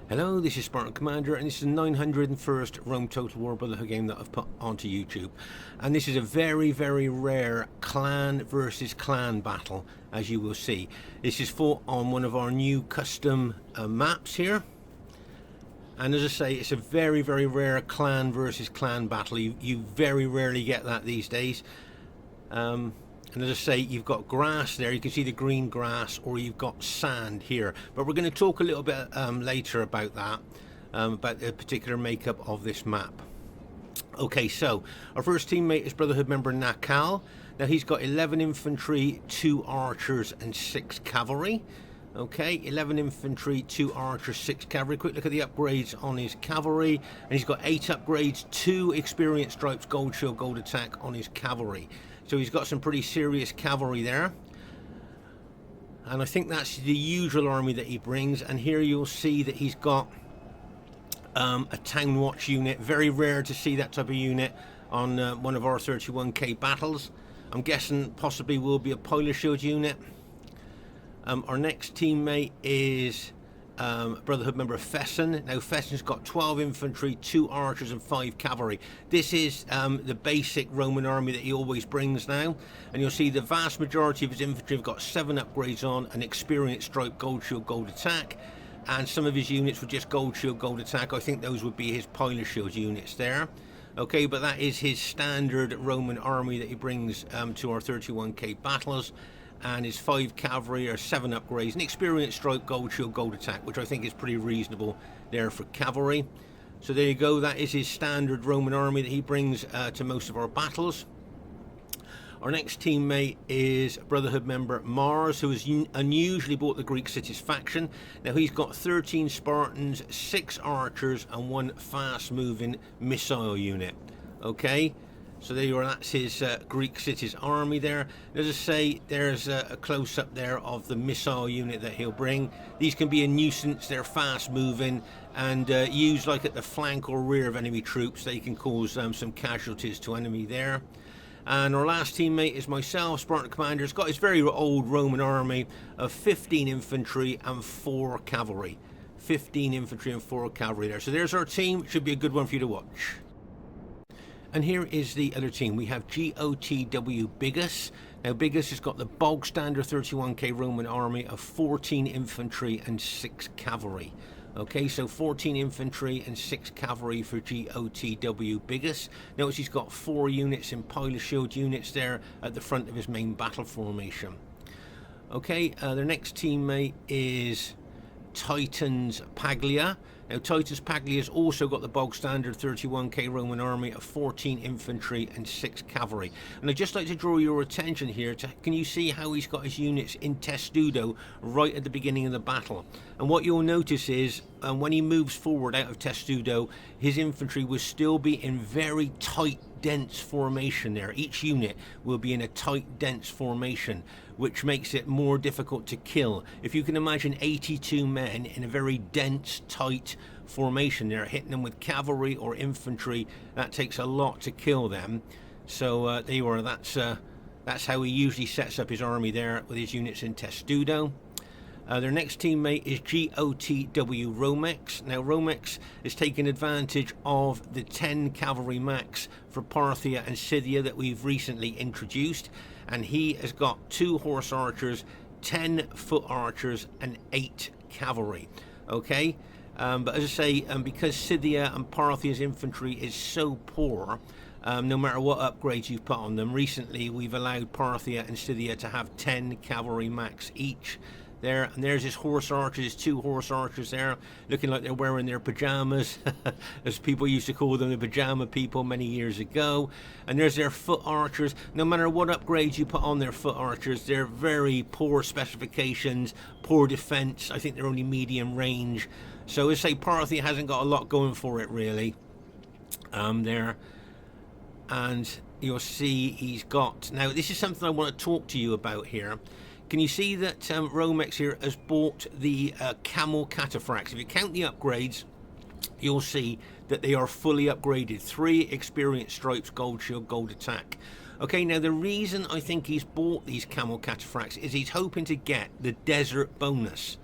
Hello, this is Spartan Commander, and this is the 901st Rome Total War Brotherhood game that I've put onto YouTube. And this is a very, very rare clan versus clan battle, as you will see. This is fought on one of our new custom maps here. And as I say, it's a very, very rare clan versus clan battle. You very rarely get that these days. And as I say, you've got grass there, you can see the green grass, or you've got sand here. But we're going to talk a little bit later about that, about the particular makeup of this map. Okay, so our first teammate is Brotherhood member Naacal. Now he's got 11 infantry, 2 archers and 6 cavalry. Okay, 11 infantry, 2 archers, 6 cavalry. Quick look at the upgrades on his cavalry. And he's got 8 upgrades, 2 experience stripes, gold shield, gold attack on his cavalry. So he's got some pretty serious cavalry there. And I think that's the usual army that he brings. And here you'll see that he's got a town watch unit. Very rare to see that type of unit on one of our 31k battles. I'm guessing possibly will be a Paglia shield unit. Our next teammate is Brotherhood member Fesen. Now Fesen's got 12 infantry, 2 archers and 5 cavalry. This is the basic Roman army that he always brings now. And you'll see the vast majority of his infantry have got 7 upgrades on, an experience stripe, gold shield, gold attack. And some of his units were just gold shield, gold attack. I think those would be his Paglia shield units there. Okay, but that is his standard Roman army that he brings to our 31k battles. And his 5 cavalry are 7 upgrades, an experience stroke, gold shield, gold attack, which I think is pretty reasonable there for cavalry. So there you go, that is his standard Roman army that he brings to most of our battles. Our next teammate is Brotherhood member Mars, who has unusually bought the Greek cities faction. Now he's got 13 Spartans, 6 archers and 1 fast moving missile unit. Okay, so there you are, that's his Greek cities army there. As I say, there's a close-up there of the missile unit that he'll bring. These can be a nuisance, they're fast-moving, and used like at the flank or rear of enemy troops. They can cause some casualties to enemy there. And our last teammate is myself, Spartan Commander. He's got his very old Roman army of 15 infantry and 4 cavalry. 15 infantry and 4 cavalry there. So there's our team. It should be a good one for you to watch. And here is the other team. We have GOTW Biggus. Now Biggus has got the bog standard 31k Roman army of 14 infantry and 6 cavalry. Okay, so 14 infantry and 6 cavalry for GOTW Biggus. Notice he's got 4 units in Paglia shield units there at the front of his main battle formation. Okay, their next teammate is Titan's Paglia. Now Titan's Paglia has also got the bog standard 31k Roman army of 14 infantry and 6 cavalry. And I'd just like to draw your attention here to, can you see how he's got his units in testudo right at the beginning of the battle? And what you'll notice is when he moves forward out of testudo, his infantry will still be in very tight, dense formation there. Each unit will be in a tight, dense formation, which makes it more difficult to kill. If you can imagine 82 men in a very dense, tight formation there, hitting them with cavalry or infantry, that takes a lot to kill them. So there you are, that's how he usually sets up his army there with his units in testudo. Their next teammate is GOTW Romex. Now Romex is taking advantage of the 10 cavalry max for Parthia and Scythia that we've recently introduced, and he has got 2 horse archers, 10 foot archers and 8 cavalry. Okay, but as I say, because Scythia and Parthia's infantry is so poor, no matter what upgrades you've put on them, recently we've allowed Parthia and Scythia to have 10 cavalry max each there. And there's his horse archers, his 2 horse archers there, looking like they're wearing their pajamas, as people used to call them, the pajama people many years ago. And there's their foot archers. No matter what upgrades you put on their foot archers, they're very poor specifications, poor defense. I think they're only medium range. So as I say, Parthia hasn't got a lot going for it really there. And you'll see he's got, now this is something I want to talk to you about here. Can you see that Romex here has bought the camel cataphracts? If you count the upgrades, you'll see that they are fully upgraded. 3 experience stripes, gold shield, gold attack. Okay, now the reason I think he's bought these camel cataphracts is he's hoping to get the desert bonus.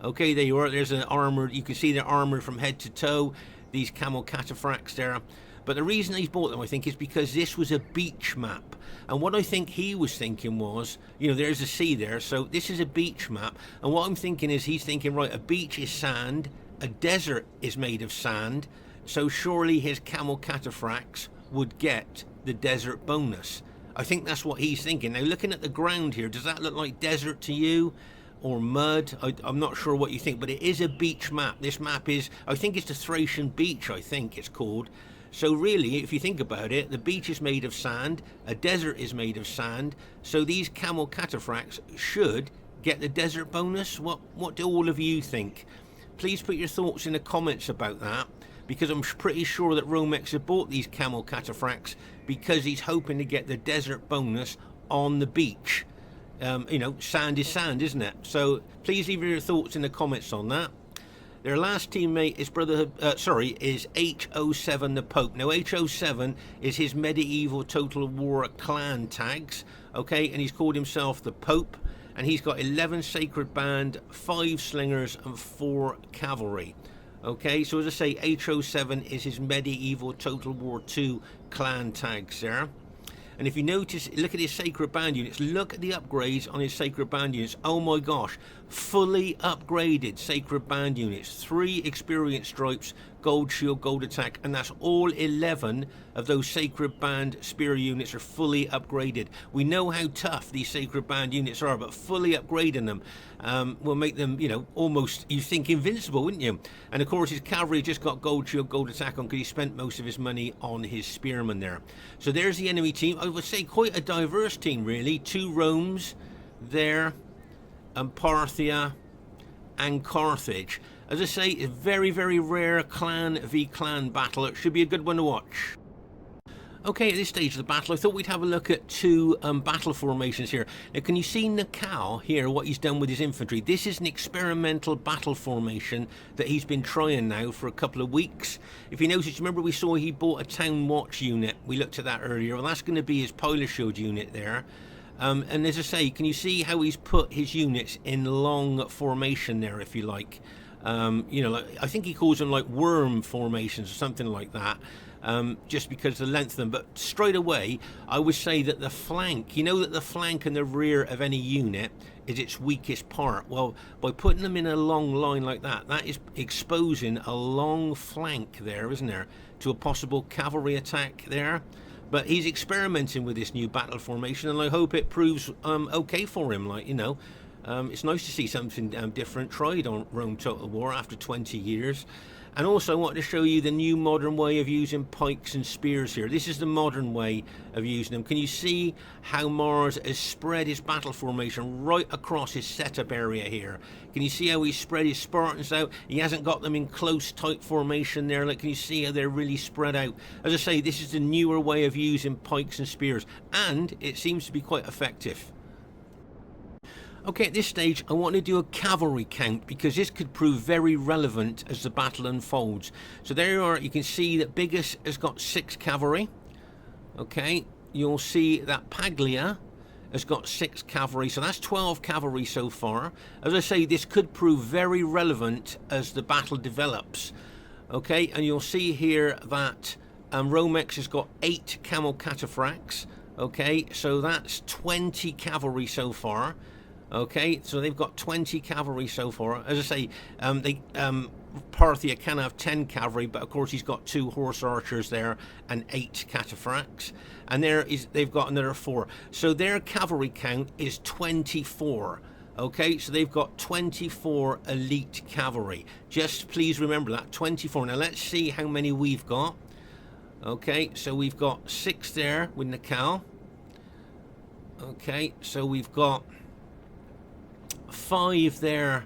Okay, there you are. There's an armoured, you can see they're armoured from head to toe, these camel cataphracts there. But the reason he's bought them, I think, is because this was a beach map. And what I think he was thinking was, you know, there's a sea there, so this is a beach map. And what I'm thinking is, he's thinking, right, a beach is sand, a desert is made of sand, so surely his camel cataphracts would get the desert bonus. I think that's what he's thinking. Now, looking at the ground here, does that look like desert to you? Or mud? I'm not sure what you think, but it is a beach map. This map is, I think it's the Thracian beach, I think it's called. So really, if you think about it, the beach is made of sand, a desert is made of sand, so these camel cataphracts should get the desert bonus. What do all of you think? Please put your thoughts in the comments about that, because I'm pretty sure that Romex have bought these camel cataphracts because he's hoping to get the desert bonus on the beach. You know, sand is sand, isn't it? So please leave your thoughts in the comments on that. Their last teammate is is H07 the Pope. Now H07 is his medieval Total War clan tags, okay, and he's called himself the Pope, and he's got 11 sacred band, 5 slingers, and 4 cavalry. Okay, so as I say, H07 is his medieval Total War 2 clan tags there. And if you notice, look at his sacred band units. Look at the upgrades on his sacred band units. Oh my gosh, fully upgraded sacred band units. 3 experience stripes, gold shield, gold attack, and that's all 11 of those sacred band spear units are fully upgraded. We know how tough these sacred band units are, but fully upgrading them will make them, you know, almost, you think, invincible, wouldn't you? And of course his cavalry just got gold shield, gold attack on because he spent most of his money on his spearmen there. So there's the enemy team. I would say quite a diverse team, really. 2 Romes there, and Parthia and Carthage. As I say, it's a very, very rare clan v clan battle. It should be a good one to watch. Okay, at this stage of the battle, I thought we'd have a look at 2 battle formations here. Now, can you see Naacal here, what he's done with his infantry? This is an experimental battle formation that he's been trying now for a couple of weeks. If you notice, remember we saw he bought a town watch unit. We looked at that earlier. Well, that's going to be his pilot shield unit there. And as I say, can you see how he's put his units in long formation there, if you like? You know, like, I think he calls them like worm formations or something like that, just because of the length of them. But straight away, I would say that the flank, you know that the flank and the rear of any unit is its weakest part. Well, by putting them in a long line like that, that is exposing a long flank there, isn't there, to a possible cavalry attack there. But he's experimenting with this new battle formation, and I hope it proves okay for him. Like, you know, it's nice to see something different tried on Rome Total War after 20 years. And also I wanted to show you the new modern way of using pikes and spears here. This is the modern way of using them. Can you see how Mars has spread his battle formation right across his setup area here? Can you see how he spread his Spartans out? He hasn't got them in close tight formation there. Like, can you see how they're really spread out? As I say, this is the newer way of using pikes and spears, and it seems to be quite effective. Okay, at this stage I want to do a cavalry count because this could prove very relevant as the battle unfolds. So there you are, you can see that Biggus has got 6 cavalry. Okay, you'll see that Paglia has got 6 cavalry, so that's 12 cavalry so far. As I say, this could prove very relevant as the battle develops. Okay, and you'll see here that Romex has got 8 camel cataphracts. Okay, so that's 20 cavalry so far. Okay, so they've got 20 cavalry so far. As I say, Parthia can have 10 cavalry, but of course he's got 2 horse archers there and 8 cataphracts. And they've got another 4. So their cavalry count is 24. Okay, so they've got 24 elite cavalry. Just please remember that, 24. Now let's see how many we've got. Okay, so we've got 6 there with Naacal. Okay, so we've got 5 there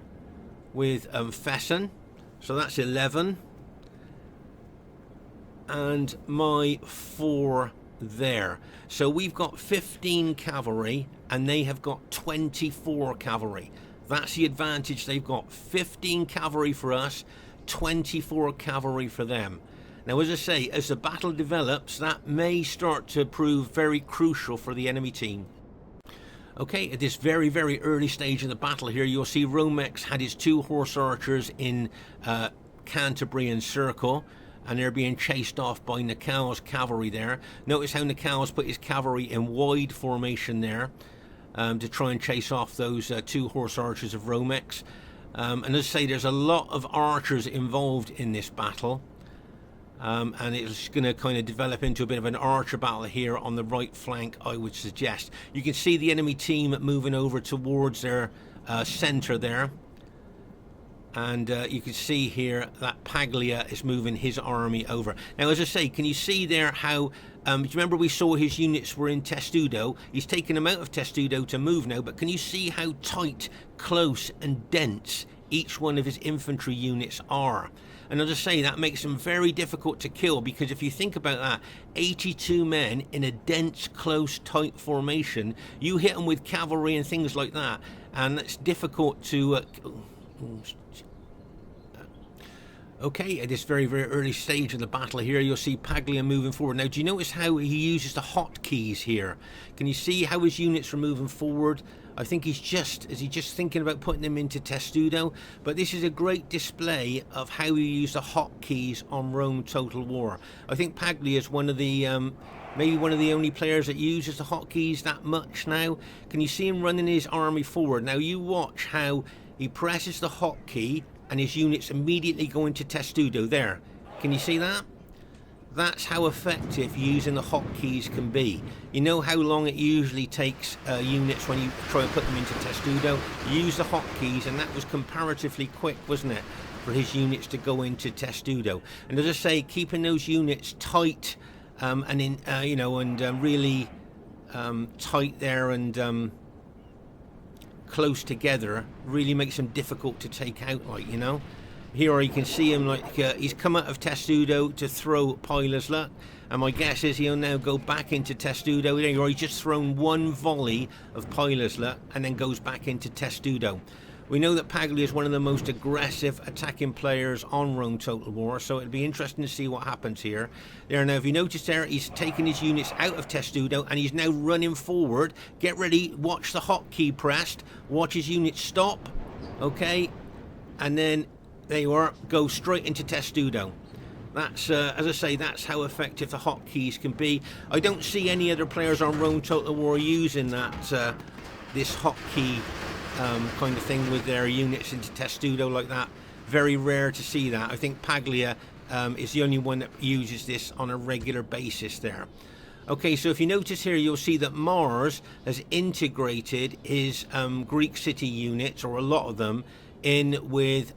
with Fesen, so that's 11, and my 4 there. So we've got 15 cavalry and they have got 24 cavalry. That's the advantage they've got. 15 cavalry for us, 24 cavalry for them. Now, as I say, as the battle develops, that may start to prove very crucial for the enemy team. Okay, at this very, very early stage of the battle here, you'll see Romex had his 2 horse archers in Canterbury and Circle, and they're being chased off by Naacal's cavalry there. Notice how Naacal's put his cavalry in wide formation there to try and chase off those 2 horse archers of Romex. And as I say, there's a lot of archers involved in this battle. And it's going to kind of develop into a bit of an archer battle here on the right flank, I would suggest. You can see the enemy team moving over towards their centre there. And you can see here that Paglia is moving his army over. Now, as I say, can you see there how... do you remember we saw his units were in testudo? He's taken them out of testudo to move now, but can you see how tight, close and dense each one of his infantry units are? And as I say, that makes them very difficult to kill, because if you think about that, 82 men in a dense, close, tight formation, you hit them with cavalry and things like that, and it's difficult to... Okay, at this very, very early stage of the battle here, you'll see Paglia moving forward. Now, do you notice how he uses the hotkeys here? Can you see how his units are moving forward? I think is he just thinking about putting them into testudo? But this is a great display of how you use the hotkeys on Rome Total War. I think Paglia is one of the... maybe one of the only players that uses the hotkeys that much now. Can you see him running his army forward? Now, you watch how he presses the hotkey and his units immediately go into testudo there. Can you see that? That's how effective using the hotkeys can be. You know how long it usually takes units when you try and put them into testudo? Use the hotkeys, and that was comparatively quick, wasn't it, for his units to go into testudo. And as I say, keeping those units tight and in really tight there and close together really makes them difficult to take out, like, you know. Here you can see him, like, he's come out of testudo to throw Pila's Luck, and my guess is he'll now go back into testudo, or he's just thrown one volley of Pila's Luck and then goes back into testudo. We know that Paglia is one of the most aggressive attacking players on Rome Total War, so it'll be interesting to see what happens here. There, now, if you notice there, he's taken his units out of testudo and he's now running forward. Get ready, watch the hotkey pressed, watch his units stop, okay, and then there you are, go straight into testudo. That's, as I say, that's how effective the hotkeys can be. I don't see any other players on Rome Total War using that, this hotkey kind of thing with their units into testudo like that. Very rare to see that. I think Paglia is the only one that uses this on a regular basis there. Okay, so if you notice here, you'll see that Mars has integrated his Greek city units, or a lot of them, in with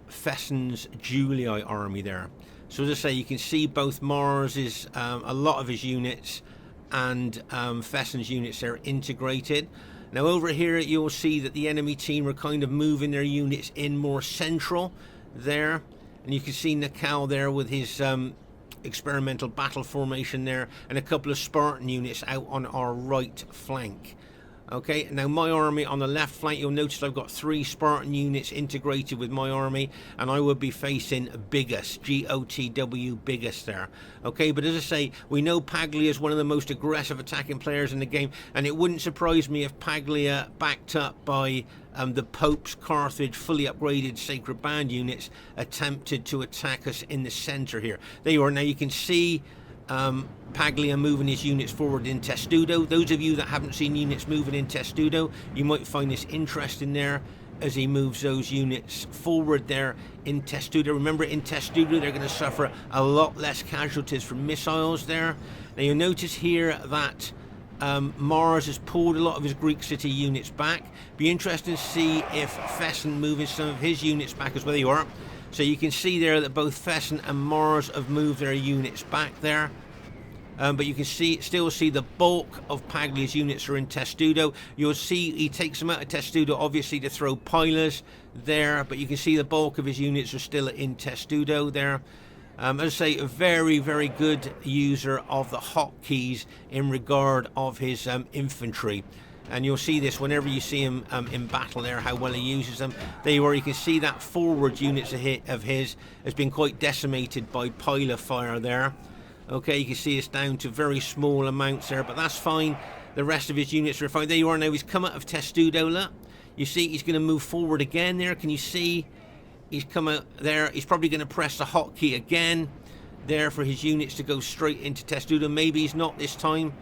Fesen's Julii army there. So as I say, you can see both Mars's, a lot of his units, and Fesen's units there integrated. Now over here you'll see that the enemy team are kind of moving their units in more central there, and you can see Naacal there with his experimental battle formation there, and a couple of Spartan units out on our right flank. Okay, now my army on the left flank, you'll notice I've got 3 Spartan units integrated with my army, and I will be facing Biggus, GOTW Biggus there. Okay, but as I say, we know Paglia is one of the most aggressive attacking players in the game, and it wouldn't surprise me if Paglia, backed up by the Pope's Carthage fully upgraded Sacred Band units, attempted to attack us in the centre here. There you are. Now you can see Paglia moving his units forward in testudo. Those of you that haven't seen units moving in testudo, you might find this interesting there as he moves those units forward there in testudo. Remember, in testudo they're going to suffer a lot less casualties from missiles there. Now you'll notice here that Mars has pulled a lot of his Greek city units back. Be interesting to see if Fesen moving some of his units back as well. There you are. So you can see there that both Fesen and Mars have moved their units back there. But you can still see the bulk of Paglia's units are in testudo. You'll see he takes them out of testudo, obviously, to throw Pilas there. But you can see the bulk of his units are still in testudo there. As I say, a very, very good user of the hotkeys in regard of his infantry. And you'll see this whenever you see him in battle there, how well he uses them. There you are, you can see that forward units of his has been quite decimated by Pila fire there. Okay, you can see it's down to very small amounts there, but that's fine. the rest of his units are fine. There you are now. He's come out of testudo. Look, you see he's going to move forward again there. Can you see? He's come out there. He's probably going to press the hotkey again there for his units to go straight into testudo. Maybe he's not this time,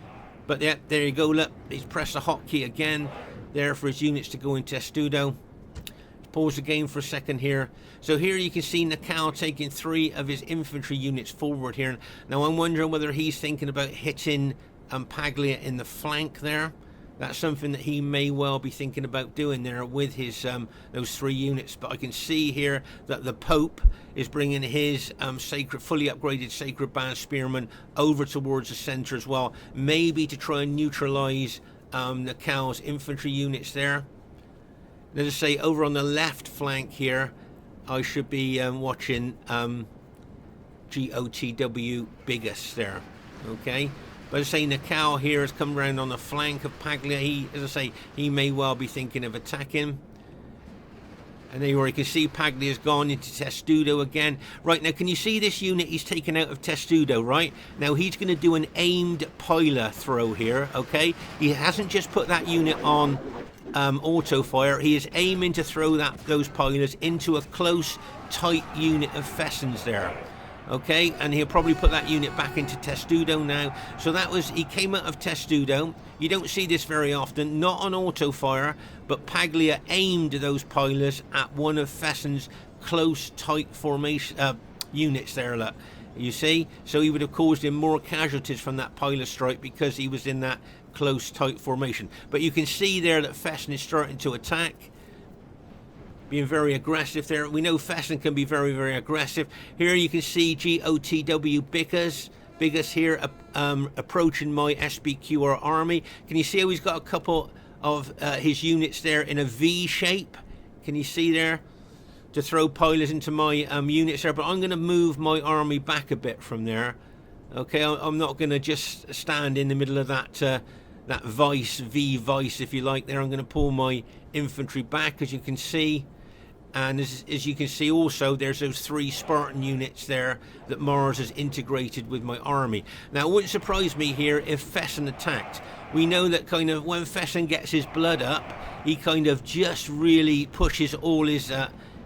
but yeah, there you go. Look, he's pressed the hotkey again there for his units to go into testudo. Pause the game for a second here. So here you can see Naacal taking 3 of his infantry units forward here. Now I'm wondering whether he's thinking about hitting Paglia in the flank there. That's something that he may well be thinking about doing there with his those 3 units. But I can see here that the Pope is bringing his fully upgraded Sacred Band Spearmen over towards the centre as well. Maybe to try and neutralise Naacal's infantry units there. Let us say over on the left flank here, I should be watching GOTW Biggus there. Okay. But as I say, Naacal here has come around on the flank of Paglia. As I say, he may well be thinking of attacking. And there you are, you can see Paglia's gone into testudo again. Right, now can you see this unit he's taken out of testudo, right? Now he's going to do an aimed piler throw here, okay? He hasn't just put that unit on auto fire. He is aiming to throw those pilers into a close, tight unit of Fesens there. Okay, and he'll probably put that unit back into testudo now. So that was, he came out of testudo. You don't see this very often, not on auto fire, but Paglia aimed those pilers at one of Fesen's close, tight formation units there, look. You see? So he would have caused him more casualties from that piler strike because he was in that close, tight formation. But you can see there that Fesen is starting to attack, being very aggressive there. We know Fesen can be very, very aggressive. Here you can see GOTW Biggus here approaching my SBQR army. Can you see how he's got a couple of his units there in a V shape? Can you see there? To throw pilers into my units there. But I'm going to move my army back a bit from there. Okay, I'm not going to just stand in the middle of that that V vice, if you like there. I'm going to pull my infantry back, as you can see. And as you can see also, there's those 3 Spartan units there that Mars has integrated with my army. Now, it wouldn't surprise me here if Fesen attacked. We know that kind of when Fesen gets his blood up, he kind of just really pushes all his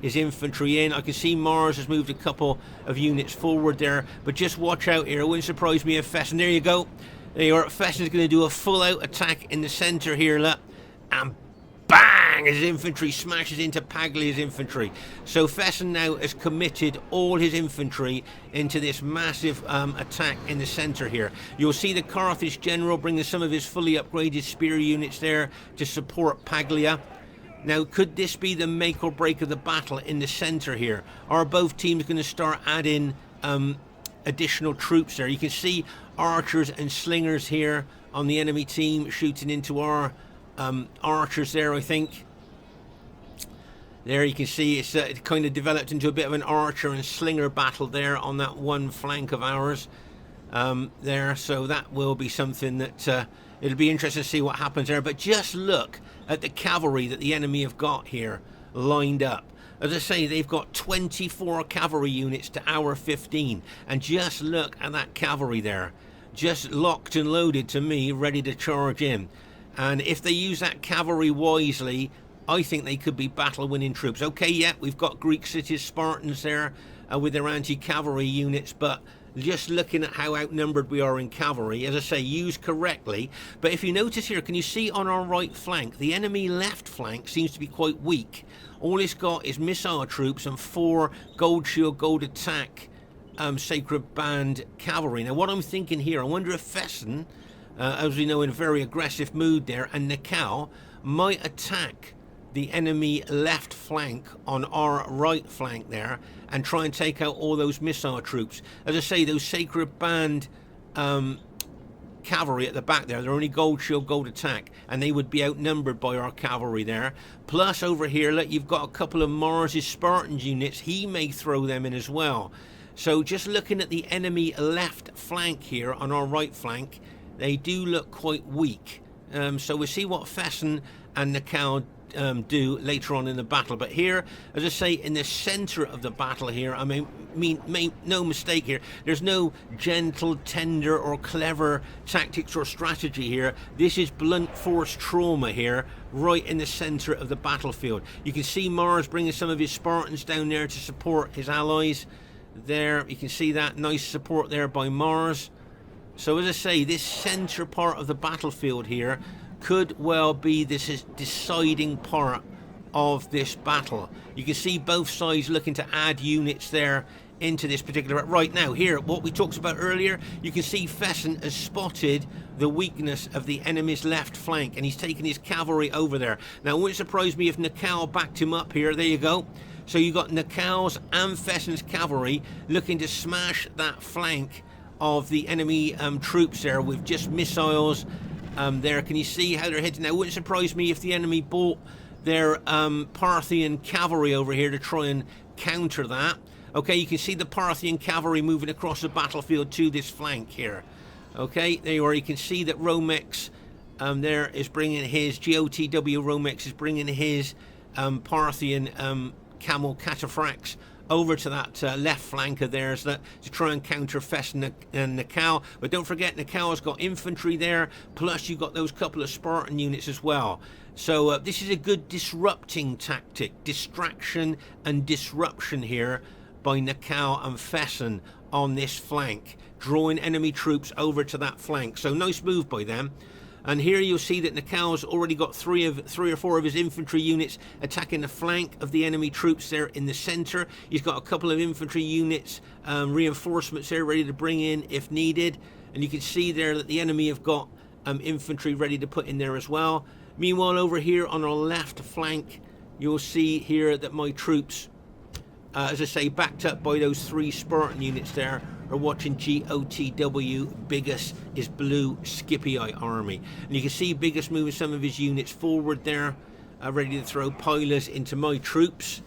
infantry in. I can see Mars has moved a couple of units forward there, but just watch out here. It wouldn't surprise me if Fesen, there you go. There you are. Fesen's going to do a full-out attack in the centre here, look, and bang! His infantry smashes into Paglia's infantry. So Fesen now has committed all his infantry into this massive attack in the centre here. You'll see the Carthage general bringing some of his fully upgraded spear units there to support Paglia. Now, could this be the make or break of the battle in the centre here? Are both teams going to start adding additional troops there? You can see archers and slingers here on the enemy team shooting into our archers there, I think. There you can see it kind of developed into a bit of an archer and slinger battle there on that one flank of ours there. So that will be something that it'll be interesting to see what happens there. But just look at the cavalry that the enemy have got here lined up. As I say, they've got 24 cavalry units to our 15. And just look at that cavalry there. Just locked and loaded to me, ready to charge in. And if they use that cavalry wisely, I think they could be battle-winning troops. Okay, yeah, we've got Greek cities, Spartans there with their anti-cavalry units, but just looking at how outnumbered we are in cavalry, as I say, used correctly. But if you notice here, can you see on our right flank, the enemy left flank seems to be quite weak. All it's got is missile troops and 4 gold shield, gold attack Sacred Band cavalry. Now, what I'm thinking here, I wonder if Fesen, as we know, in a very aggressive mood there, and Naacal might attack the enemy left flank on our right flank there and try and take out all those missile troops. As I say, those Sacred Band cavalry at the back there, they're only gold shield, gold attack, and they would be outnumbered by our cavalry there. Plus over here, look, you've got a couple of Mars's Spartan units. He may throw them in as well. So just looking at the enemy left flank here on our right flank, they do look quite weak. So we'll see what Fesen and Naacal do later on in the battle. But here, as I say, in the centre of the battle here, I mean, make no mistake here. There's no gentle, tender, or clever tactics or strategy here. This is blunt force trauma here, right in the center of the battlefield. You can see Mars bringing some of his Spartans down there to support his allies. There, you can see that nice support there by Mars. So as I say, this center part of the battlefield here could well be this deciding part of this battle. You can see both sides looking to add units there into this particular. Right now here, what we talked about earlier, you can see Fesen has spotted the weakness of the enemy's left flank, and he's taken his cavalry over there. Now it wouldn't surprise me if Naacal backed him up here. There you go. So you got Naacal's and Fesen's cavalry looking to smash that flank of the enemy troops there with just missiles there. Can you see how they're heading? Now it wouldn't surprise me if the enemy brought their Parthian cavalry over here to try and counter that. Okay, you can see the Parthian cavalry moving across the battlefield to this flank here. Okay, there you are. You can see that Romex there is bringing his GOTW. Romex is bringing his Parthian camel cataphracts over to that left flank of theirs to try and counter Fesen and Naacal. But don't forget, Naacal's got infantry there, plus you've got those couple of Spartan units as well. So this is a good disrupting tactic, distraction and disruption here by Naacal and Fesen on this flank, drawing enemy troops over to that flank. So nice move by them. And here you'll see that Naacal's already got three or four of his infantry units attacking the flank of the enemy troops there in the center. He's got a couple of infantry units, reinforcements there ready to bring in if needed. And you can see there that the enemy have got infantry ready to put in there as well. Meanwhile, over here on our left flank, you'll see here that my troops, as I say, backed up by those 3 Spartan units there, are watching GOTW. Biggus is blue Scipii army. And you can see Biggus moving some of his units forward there, ready to throw pilers into my troops.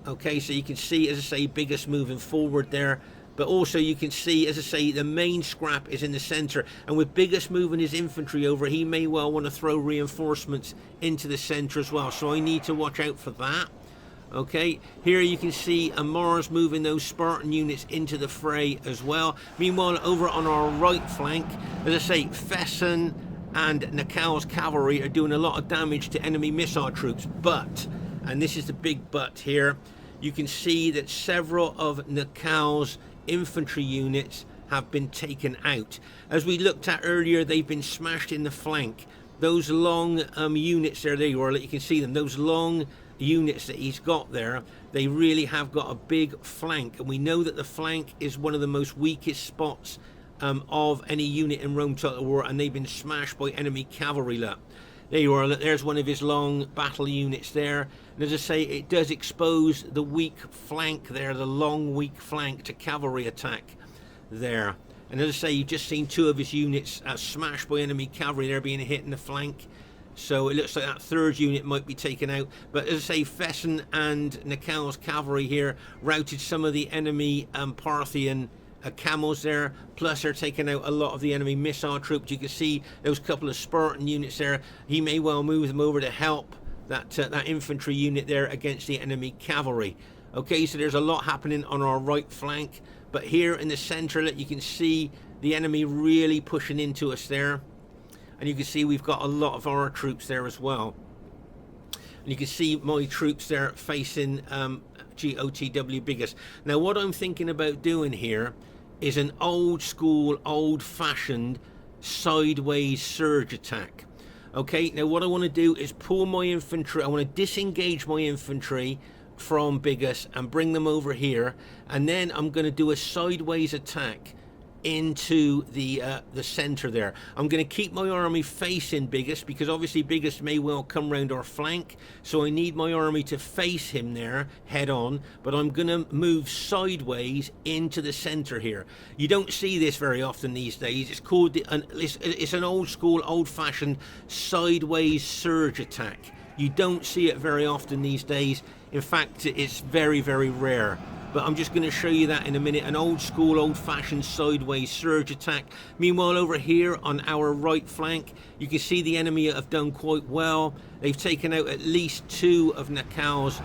Okay, so you can see, as I say, Biggus moving forward there. But also you can see, as I say, the main scrap is in the center. And with Biggus moving his infantry over, he may well want to throw reinforcements into the center as well. So I need to watch out for that. Okay, here you can see Mars moving those Spartan units into the fray as well. Meanwhile, over on our right flank, as I say, Fesen and Naacal's cavalry are doing a lot of damage to enemy missile troops. But, and this is the big but here, you can see that several of Naacal's infantry units have been taken out. As we looked at earlier, they've been smashed in the flank. Those long units there you are, you can see them, those long units that he's got there, they really have got a big flank, and we know that the flank is one of the most weakest spots of any unit in Rome Total War, and they've been smashed by enemy cavalry. Look, there you are, look, there's one of his long battle units there, and as I say, it does expose the weak flank there, the long weak flank to cavalry attack there. And as I say, you've just seen 2 of his units smashed by enemy cavalry there, being hit in the flank. So it looks like that 3rd unit might be taken out. But as I say, Fesen and Naacal's cavalry here routed some of the enemy Parthian camels there. Plus they're taking out a lot of the enemy missile troops. You can see those couple of Spartan units there. He may well move them over to help that infantry unit there against the enemy cavalry. Okay, so there's a lot happening on our right flank. But here in the center, you can see the enemy really pushing into us there. And you can see we've got a lot of our troops there as well. And you can see my troops there facing GOTW Biggus. Now what I'm thinking about doing here is an old school, old fashioned sideways surge attack. Okay, now what I want to do is pull my infantry, I want to disengage my infantry from Biggus and bring them over here. And then I'm going to do a sideways attack into the center there. I'm going to keep my army facing Biggus, because obviously Biggus may well come round our flank, so I need my army to face him there head on, but I'm going to move sideways into the center here. You don't see this very often these days. It's called it's an old school, old-fashioned sideways surge attack. You don't see it very often these days. In fact, it's very, very rare. But I'm just going to show you that in a minute. An old school, old-fashioned sideways surge attack. Meanwhile, over here on our right flank, you can see the enemy have done quite well. They've taken out at least 2 of Naacal's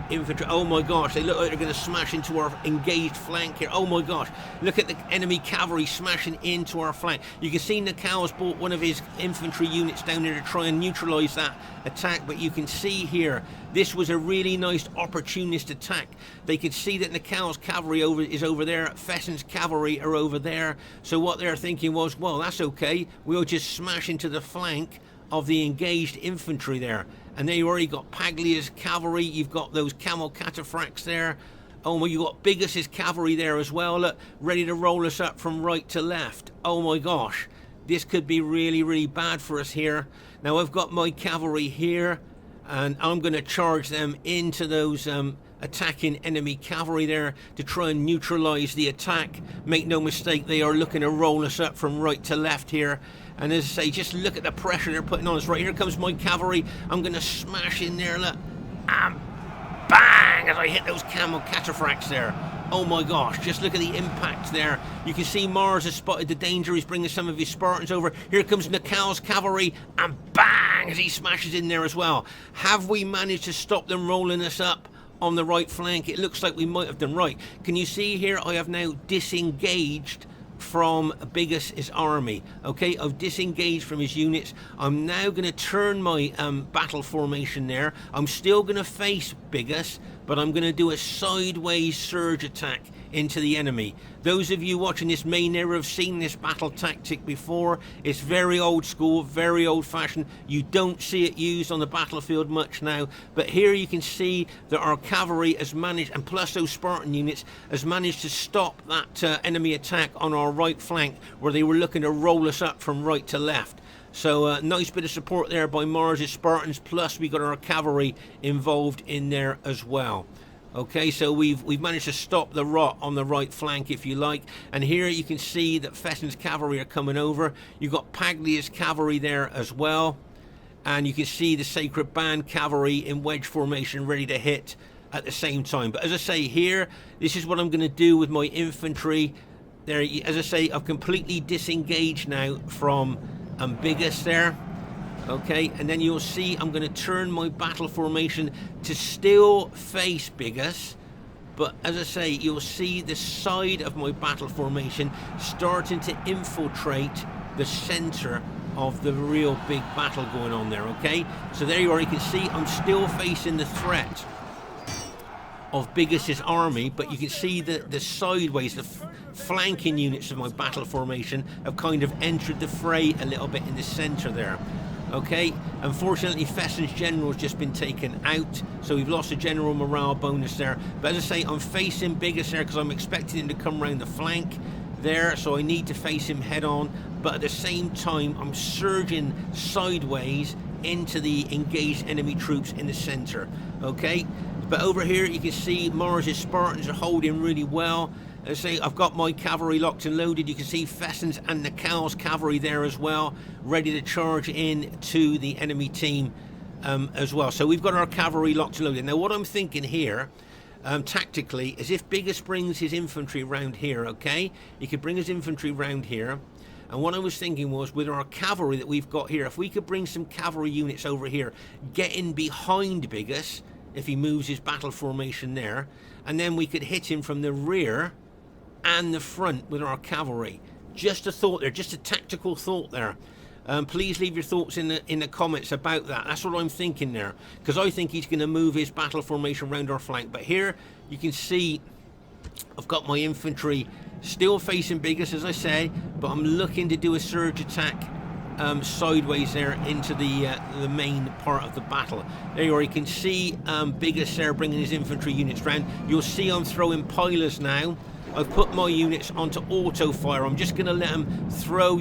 infantry. Oh my gosh, they look like they're going to smash into our engaged flank here. Oh my gosh, look at the enemy cavalry smashing into our flank. You can see Naacal's brought one of his infantry units down there to try and neutralize that attack, but you can see here this was a really nice opportunist attack. They could see that Naacal's cavalry is over there, Fesen's cavalry are over there, so what they're thinking was, well, that's okay, we'll just smash into the flank of the engaged infantry there. And there you already got Paglia's cavalry, you've got those camel cataphracts there. Oh my, you got Biggus's cavalry there as well, look, ready to roll us up from right to left. Oh my gosh, this could be really, really bad for us here. Now I've got my cavalry here, and I'm going to charge them into those attacking enemy cavalry there to try and neutralize the attack. Make no mistake, they are looking to roll us up from right to left here. And as I say, just look at the pressure they're putting on us. Right, here comes my cavalry. I'm going to smash in there, look. And bang, as I hit those camel cataphracts there. Oh my gosh, just look at the impact there. You can see Mars has spotted the danger. He's bringing some of his Spartans over. Here comes Naacal's cavalry, and bang, as he smashes in there as well. Have we managed to stop them rolling us up on the right flank? It looks like we might have done. Right, can you see here I have now disengaged from Biggus' army. Okay, I've disengaged from his units. I'm now going to turn my battle formation there. I'm still going to face Biggus, but I'm going to do a sideways surge attack into the enemy. Those of you watching this may never have seen this battle tactic before. It's very old school, very old fashioned. You don't see it used on the battlefield much now, but here you can see that our cavalry has managed, and plus those Spartan units, has managed to stop that enemy attack on our right flank where they were looking to roll us up from right to left. So nice bit of support there by Mars' Spartans, plus we got our cavalry involved in there as well. Okay, so we've managed to stop the rot on the right flank, if you like. And here you can see that Fesen's cavalry are coming over. You've got Paglia's cavalry there as well. And you can see the Sacred Band cavalry in wedge formation ready to hit at the same time. But as I say here, this is what I'm going to do with my infantry. There, as I say, I've completely disengaged now from Biggus there. Okay, and then you'll see I'm going to turn my battle formation to still face Biggus, but as I say, you'll see the side of my battle formation starting to infiltrate the center of the real big battle going on there. Okay, so there you are, you can see I'm still facing the threat of Biggus' army, but you can see the sideways, the flanking units of my battle formation have kind of entered the fray a little bit in the center there. Okay, unfortunately Fesen's general has just been taken out, so we've lost a general morale bonus there. But as I say, I'm facing Biggus there because I'm expecting him to come around the flank there, so I need to face him head on. But at the same time, I'm surging sideways into the engaged enemy troops in the center. Okay, but over here you can see Mars' Spartans are holding really well. As I say, I've got my cavalry locked and loaded. You can see Fesen's and Naacal's cavalry there as well, ready to charge in to the enemy team as well. So we've got our cavalry locked and loaded. Now what I'm thinking here, tactically, is if Biggus brings his infantry round here, okay? He could bring his infantry round here. And what I was thinking was, with our cavalry that we've got here, if we could bring some cavalry units over here, get in behind Biggus, if he moves his battle formation there, and then we could hit him from the rear and the front with our cavalry. Just a thought there, just a tactical thought there. Please leave your thoughts in the comments about that. That's what I'm thinking there, because I think he's going to move his battle formation around our flank. But here you can see I've got my infantry still facing Biggus, as I say, but I'm looking to do a surge attack sideways there into the main part of the battle. There you are, you can see Biggus there bringing his infantry units round. You'll see I'm throwing pilers now. I've put my units onto auto fire. I'm just going to let them throw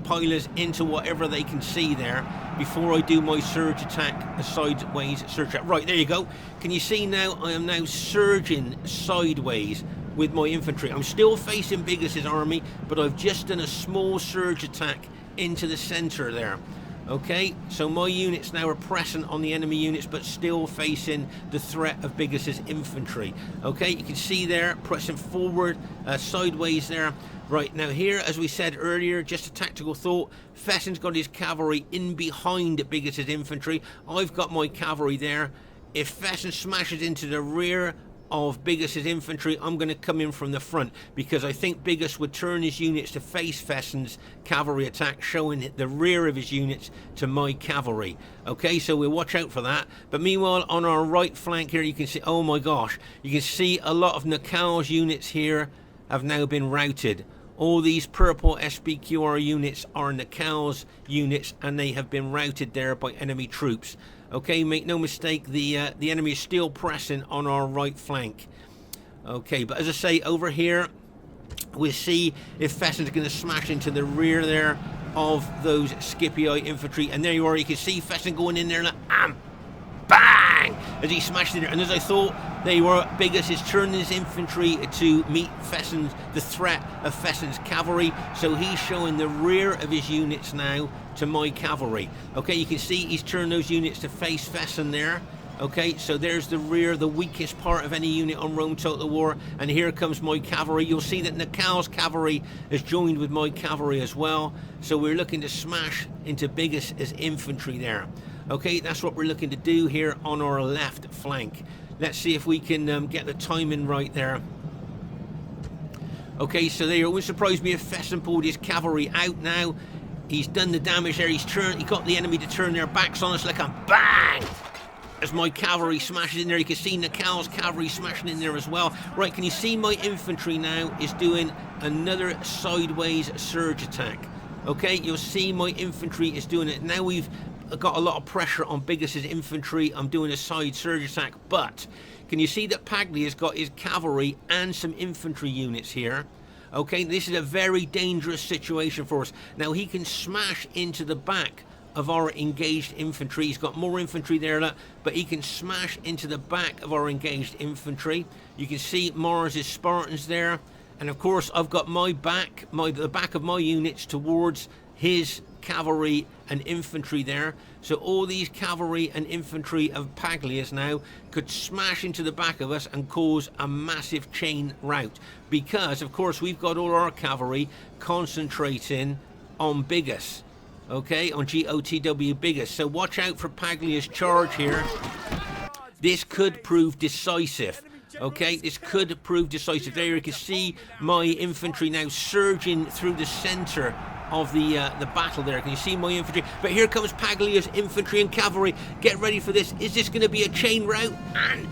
pilers into whatever they can see there before I do my surge attack, a sideways surge attack. Right, there you go. Can you see now? I am now surging sideways with my infantry. I'm still facing Biggus' army, but I've just done a small surge attack into the center there. Okay, so my units now are pressing on the enemy units, but still facing the threat of Biggus' infantry. Okay, you can see there, pressing forward, sideways there. Right, now here, as we said earlier, just a tactical thought, Fesen's got his cavalry in behind Biggus' infantry. I've got my cavalry there. if Fesen smashes into the rear of Biggus's infantry, I'm going to come in from the front, because I think Biggus would turn his units to face Fesen's cavalry attack, showing the rear of his units to my cavalry. Okay, so we'll watch out for that. But meanwhile, on our right flank here, you can see, oh my gosh, you can see a lot of Naacal's units here have now been routed. All these purple SBQR units are Naacal's units, and they have been routed there by enemy troops. Okay, make no mistake, the enemy is still pressing on our right flank. Okay, but as I say, over here, we'll see if Fesen's going to smash into the rear there of those Scipii infantry. And there you are, you can see Fesen going in there, and bang! As he smashed in there. And as I thought, they were, Biggus is turning his infantry to meet the threat of Fesen's cavalry. So he's showing the rear of his units now to my cavalry. Okay, you can see he's turned those units to face Fesen there. Okay, so there's the rear, the weakest part of any unit on Rome Total War. And here comes my cavalry. You'll see that Naacal's cavalry has joined with my cavalry as well. So we're looking to smash into Biggus' infantry there. Okay, that's what we're looking to do here on our left flank. Let's see if we can get the timing right there. Okay, so there, it wouldn't surprise me if Fesen pulled his cavalry out now. He's done the damage there. He got the enemy to turn their backs on us, like a bang! As my cavalry smashes in there, you can see Naacal's cavalry smashing in there as well. Right, can you see my infantry now is doing another sideways surge attack? Okay, you'll see my infantry is doing it. Now we've got a lot of pressure on Biggus' infantry. I'm doing a side surge attack, but can you see that Paglia's got his cavalry and some infantry units here? Okay, this is a very dangerous situation for us. Now he can smash into the back of our engaged infantry. He's got more infantry there, but he can smash into the back of our engaged infantry. You can see Mars' Spartans there, and of course I've got the back of my units towards his cavalry and infantry there. So all these cavalry and infantry of Paglia's now could smash into the back of us and cause a massive chain rout, because of course we've got all our cavalry concentrating on Biggus. Okay, on GOTW Biggus. So watch out for Paglia's charge here. This could prove decisive. Okay, this could prove decisive. There you can see my infantry now surging through the center of the battle there. Can you see my infantry? But here comes Paglia's infantry and cavalry. Get ready for this. Is this going to be a chain rout? And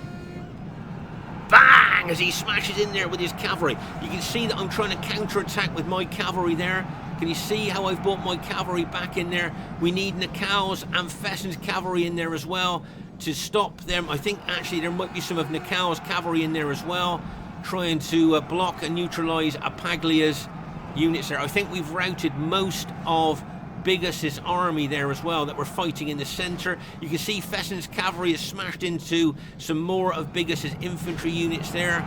bang! As he smashes in there with his cavalry. You can see that I'm trying to counterattack with my cavalry there. Can you see how I've brought my cavalry back in there? We need Naacal's and Fesen's cavalry in there as well to stop them. I think actually there might be some of Naacal's cavalry in there as well, trying to block and neutralize Paglia's units there. I think we've routed most of Biggus' army there as well that were fighting in the center. You can see Fesen's cavalry has smashed into some more of Biggus' infantry units there.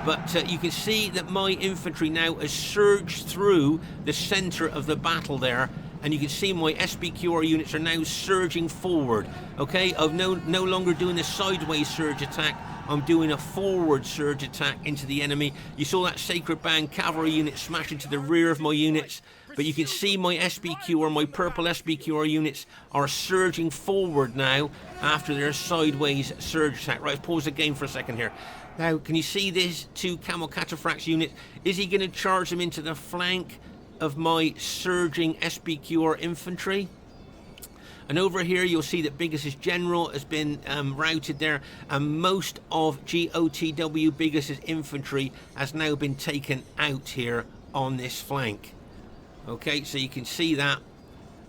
But you can see that my infantry now has surged through the center of the battle there. And you can see my SBQR units are now surging forward. Okay, I'm no longer doing a sideways surge attack. I'm doing a forward surge attack into the enemy. You saw that Sacred Band cavalry unit smash into the rear of my units. But you can see my SBQR, my purple SBQR units are surging forward now after their sideways surge attack. Right, pause the game for a second here. Now, can you see these two Camel Cataphracts unit? Is he going to charge them into the flank of my surging SBQR infantry? And over here, you'll see that Biggus' general has been routed there, and most of GOTW Biggus' infantry has now been taken out here on this flank. Okay, so you can see that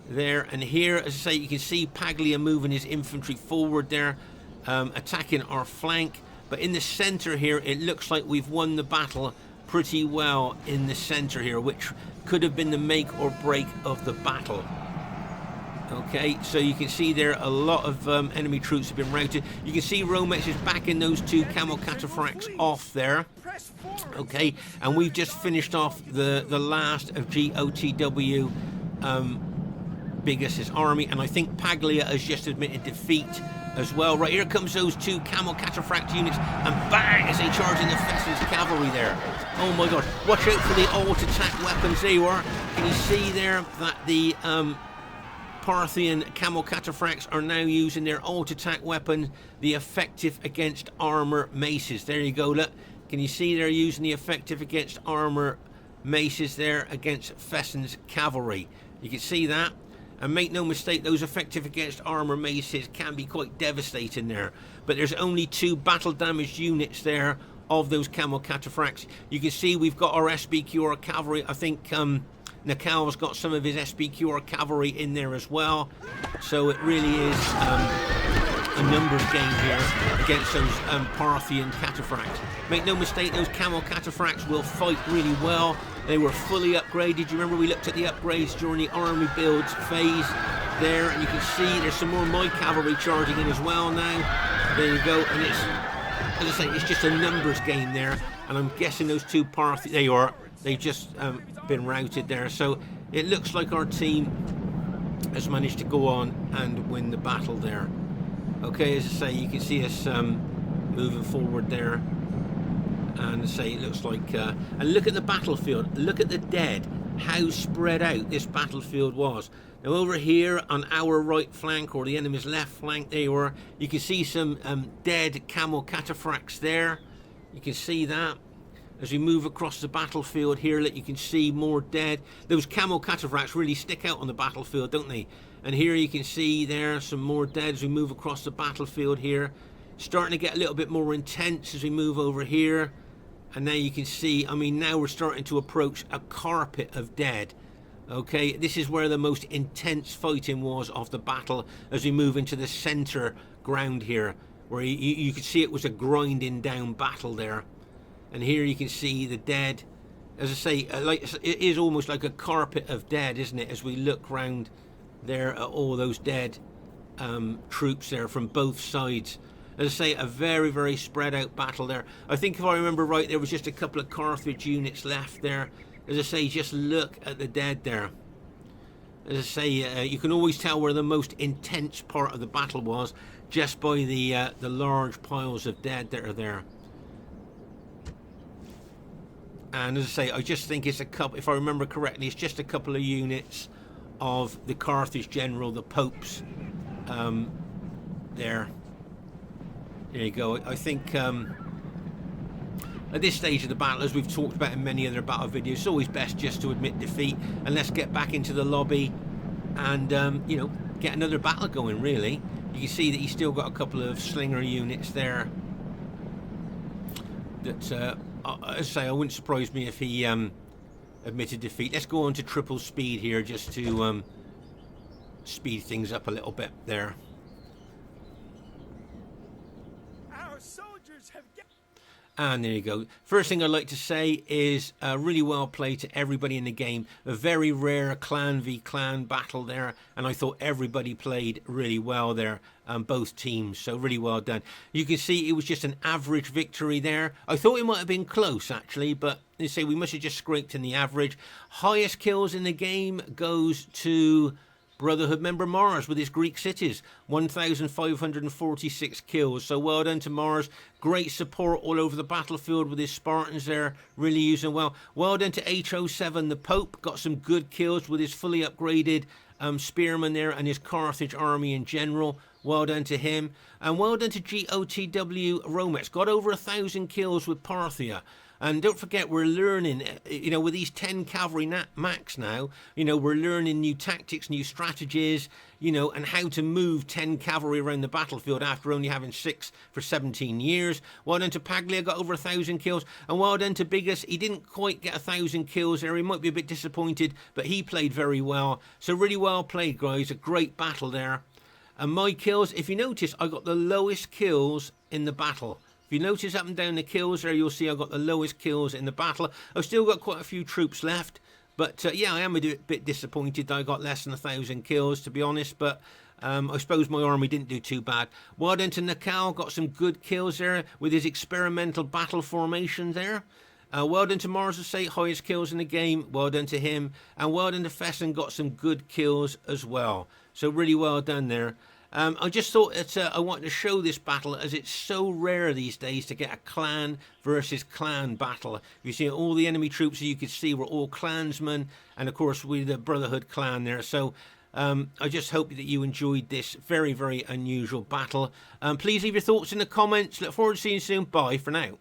there, and here, as I say, you can see Paglia moving his infantry forward there, attacking our flank. But in the center here, it looks like we've won the battle pretty well in the center here, which could have been the make or break of the battle. Okay, so you can see there a lot of enemy troops have been routed. You can see Romex is backing those two Camel Cataphracts off there. Okay, and we've just finished off the last of GOTW Biggus' army, and I think Paglia has just admitted defeat as well. Right, here comes those two Camel Cataphract units, and bang, as they charge in the Fesen's cavalry there. Oh my god, watch out for the alt attack weapons. There you are. Can you see there that the Parthian camel cataphracts are now using their alt-attack weapon, the effective against armor maces. There you go, look. Can you see they're using the effective against armor maces there against Fesen's cavalry? You can see that. And make no mistake, those effective against armor maces can be quite devastating there. But there's only 2 battle damaged units there of those camel cataphracts. You can see we've got our SBQR cavalry. I think Naacal's got some of his SBQR cavalry in there as well. So it really is a numbers game here against those Parthian cataphracts. Make no mistake, those camel cataphracts will fight really well. They were fully upgraded. You remember we looked at the upgrades during the army builds phase there, and you can see there's some more my cavalry charging in as well now. There you go, and it's, as I say, it's just a numbers game there, and I'm guessing those 2 Parthia, they are, they've just been routed there. So it looks like our team has managed to go on and win the battle there. Okay, as I say, you can see us moving forward there. And say it looks like, and look at the battlefield, look at the dead, how spread out this battlefield was. Now over here on our right flank, or the enemy's left flank, there you are, you can see some dead camel cataphracts there. You can see that. As we move across the battlefield here, you can see more dead. Those camel cataphracts really stick out on the battlefield, don't they? And here you can see there some more dead as we move across the battlefield here. Starting to get a little bit more intense as we move over here. And now you can see, I mean, now we're starting to approach a carpet of dead. Okay, this is where the most intense fighting was of the battle as we move into the center ground here, where you could see it was a grinding down battle there. And here you can see the dead. As I say, like, it is almost like a carpet of dead, isn't it? As we look round there at all those dead troops there from both sides. As I say, a very, very spread out battle there. I think if I remember right, there was just a couple of Carthage units left there. As I say, just look at the dead there. As I say, you can always tell where the most intense part of the battle was just by the large piles of dead that are there. And as I say, I just think it's a couple, if I remember correctly, it's just a couple of units of the Carthage general, the Popes, there. There you go. I think at this stage of the battle, as we've talked about in many other battle videos, it's always best just to admit defeat and let's get back into the lobby and you know, get another battle going. Really, you can see that he's still got a couple of slinger units there. That, as I say, I wouldn't surprise me if he admitted defeat. Let's go on to triple speed here just to speed things up a little bit there. And there you go. First thing I'd like to say is really well played to everybody in the game. A very rare clan v clan battle there, and I thought everybody played really well there, both teams, so really well done. You can see it was just an average victory there. I thought it might have been close actually, but they say we must have just scraped in the average. Highest kills in the game goes to Brotherhood member Mars with his Greek cities, 1,546 kills. So well done to Mars. Great support all over the battlefield with his Spartans there, really using well. Well done to H07, the Pope, got some good kills with his fully upgraded spearmen there and his Carthage army in general. Well done to him. And well done to GOTW Romex, got over 1,000 kills with Parthia. And don't forget, we're learning, you know, with these 10 cavalry max now, you know, we're learning new tactics, new strategies, you know, and how to move 10 cavalry around the battlefield after only having 6 for 17 years. Well done to Paglia, got over 1,000 kills. And well done to Biggus. He didn't quite get 1,000 kills there. He might be a bit disappointed, but he played very well. So really well played, guys. A great battle there. And my kills, if you notice, I got the lowest kills in the battle. If you notice up and down the kills there, you'll see I got the lowest kills in the battle. I've still got quite a few troops left. But yeah, I am a bit disappointed that I got less than 1,000 kills, to be honest. But I suppose my army didn't do too bad. Well done to Naacal, got some good kills there with his experimental battle formation there. Well done to Mars, say, highest kills in the game. Well done to him. And well done to Fesen, got some good kills as well. So really well done there. I just thought that I wanted to show this battle as it's so rare these days to get a clan versus clan battle. You see all the enemy troops you could see were all clansmen, and of course with the Brotherhood clan there. So I just hope that you enjoyed this very, very unusual battle. Please leave your thoughts in the comments. Look forward to seeing you soon. Bye for now.